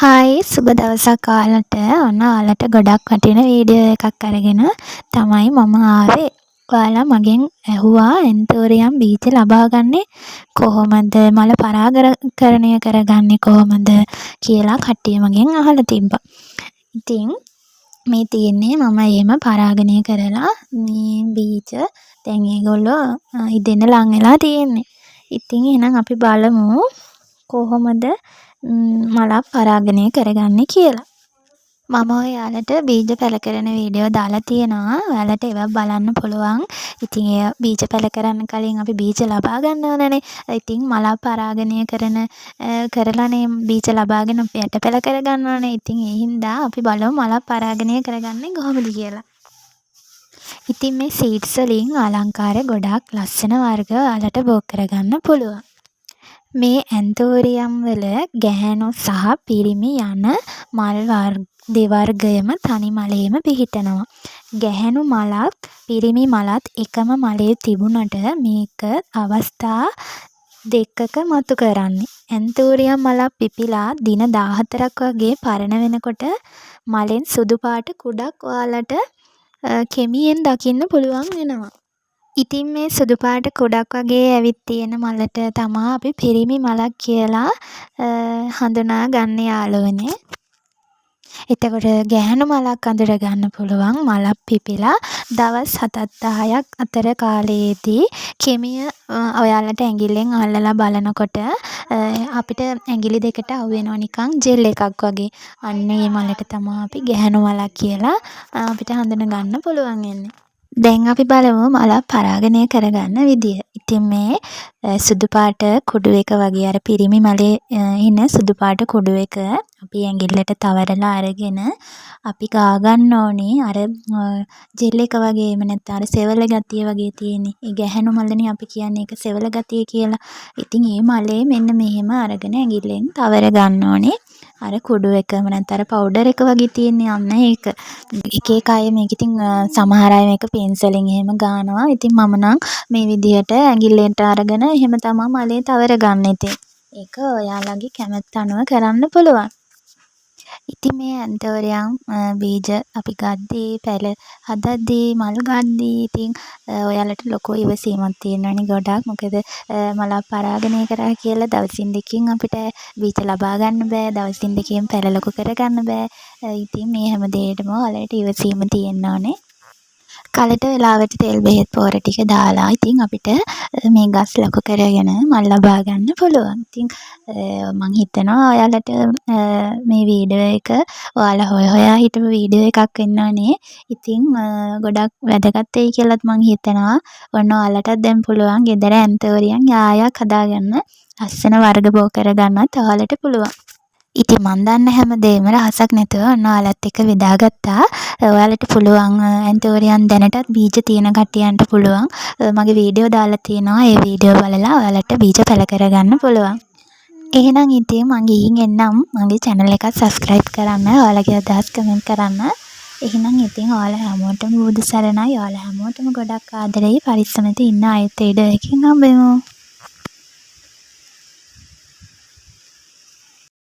Hi සුබ දවසක් ඔයාලට. ඔන්න ඔයාලට ගොඩක් වටින වීඩියෝ එකක් අරගෙන තමයි මම ආවේ. ඔයාලා මගෙන් ඇහුවා එන්තෝරියම් බීජ ලබාගන්නේ කොහොමද, මල පරාගණය කරගන්නේ කොහොමද කියලා කට්ටිය මගෙන් අහලා තිබ්බා. ඉතින් මේ තියෙන්නේ මම එහෙම පරාගණය කරලා මේ බීජ දැන් ඒගොල්ලෝ ඉදෙන්න ලං වෙලා තියෙන්නේ. ඉතින් එහෙනම් අපි බලමු කොහොමද මලක් පරාගණය කරගන්නේ කියලා. මම ඔයාලට බීජ පැළ කරන වීඩියෝ දාලා තියෙනවා. ඔයාලට ඒවා බලන්න පුළුවන්. ඉතින් ඒ බීජ පැළ කරන්න කලින් අපි බීජ ලබා ගන්න ඕනනේ. ඉතින් මල පරාගණය කරලානේ බීජ ලබාගෙන අපි යට පැළ කරගන්න ඕනේ. ඉතින් ඒ හින්දා අපි බලමු මල පරාගණය කරගන්නේ කොහොමද කියලා. ඉතින් මේ සීඩ්ස් වලින් අලංකාර ගොඩාක් ලස්සන වර්ග ඔයාලට බෝ කරගන්න පුළුවන්. මේ ඇන්තෝරියම් වල ගැහැණු සහ පිරිමි යන මල් දෙවර්ගයම තනි මලේම පිහිටනවා. ගැහැණු මලත් පිරිමි මලත් එකම මලේ තිබුණට මේක අවස්ථා දෙකක මතු කරන්නේ. ඇන්තෝරියම් මලක් පිපිලා දින 14ක් වගේ පරණ වෙනකොට මලෙන් සුදු පාට කුඩක් ඔයාලට කෙමියෙන් දකින්න පුළුවන් වෙනවා. ඉතින් මේ සුදු පාට කුඩක් වගේ ඇවිත් තියෙන මලට තමා අපි පිරිමි මලක් කියලා හඳුනා ගන්න යාළුවනේ. එතකොට ගැහැණු මලක් අඳුර ගන්න පුළුවන් මලක් පිපිලා දවස් 7-10ක් අතර කාලයේදී කෙමිය ඔයාලට ඇඟිල්ලෙන් අල්ලලා බලනකොට අපිට ඇඟිලි දෙකට අහු වෙනවා නිකන් ජෙල් එකක් වගේ. අන්න ඒ මලට තමා අපි ගැහැණු මලක් කියලා අපිට හඳුනා ගන්න පුළුවන් වෙන්නේ. දැන් අපි බලමු මල පරාගණය කරගන්න විදිය. ඉතින් මේ සුදු පාට කුඩු එක වගේ අර පිරිමි මලේ ඉන සුදු පාට කුඩු එක අපි ඇඟිල්ලට තවරලා අරගෙන අපි ගා ගන්න ඕනේ. අර ජෙල් එක වගේ එහෙම නැත්නම් අර සෙවල ගතිය වගේ තියෙන්නේ. ඒ ගැහැණු මලනේ අපි කියන්නේ ඒක සෙවල ගතිය කියලා. ඉතින් මේ මලේ මෙන්න මෙහෙම අරගෙන ඇඟිල්ලෙන් තවර ගන්න ඕනේ. අර කුඩු එකම නැත්නම් අර පවුඩර් එක වගේ තියෙන්නේ අන්න ඒක. එක එක අය මේක ඉතින් සමහර අය මේක පෙන්සලෙන් එහෙම ගානවා. ඉතින් මම නම් මේ විදිහට ඇඟිල්ලෙන්ට අරගෙන එහෙම තමයි මලේ තවර ගන්න. ඉතින් ඒක ඔයාලගේ කැමැත්ත අනුව කරන්න පුළුවන්. ඉතින් මේ ඇන්තෝරියම් බීජ අපි ගද්දී පැළ හදද්දී මල් ගද්දී ඉතින් ඔයාලට ලොකු ඉවසීමක් තියෙනවනේ ගොඩක්. මොකද මල පරාගණය කරා කියලා දවසින් දෙකකින් අපිට බීජ ලබා ගන්න බෑ. දවසින් දෙකකින් පැළ ලොකු කරගන්න බෑ. ඉතින් මේ හැම දෙයකටම ඔයාලට ඉවසීම තියෙන්න ඕනේ. කලට වෙලාවට තෙල් බෙහෙත් පොර ටික දාලා ඉතින් අපිට මේ ගස් ලොකු කරගෙන මල් ලබා ගන්න පුළුවන්. ඉතින් මං හිතනවා ඔයාලට මේ වීඩියෝ එක ඔයාලා හොයා හිටපු වීඩියෝ එකක් වෙනවනේ. ඉතින් ගොඩක් වැදගත් වෙයි කියලාත් මං හිතනවා. ඔන්න ඔයාලටත් දැන් පුළුවන් ගෙදර ඇන්තෝරියම් යායක් හදාගන්න ලස්සන වර්ග බෝ කරගන්නත් ඔයාලට පුළුවන්. ඉතින් මන් දන්න හැම දෙයක්ම රහසක් නැතුව ඔන්න ඔයාලත් එක්ක බෙදාගත්තා. ඔයාලට පුළුවන් ඇන්තෝරියම් දැනටත් බීජ තියෙන කට්ටියන්ට පුළුවන් මගේ වීඩියෝ දාලා තියෙනවා. ඒ වීඩියෝ බලලා ඔයාලට බීජ පැළ කරගන්න පුළුවන්. එහෙනම් ඉතින් මං ගිහින් එන්නම්. මගේ channel එක subscribe කරන්න, ඔයාලගේ අදහස් comment කරන්න. එහෙනම් ඉතින් ඔයාලා හැමෝටම බුදු සරණයි. ඔයාලා හැමෝටම ගොඩක් ආදරෙයි. පරිස්සමෙන් ඉන්න අයත් වීඩියෝ එකකින් හම්බෙමු.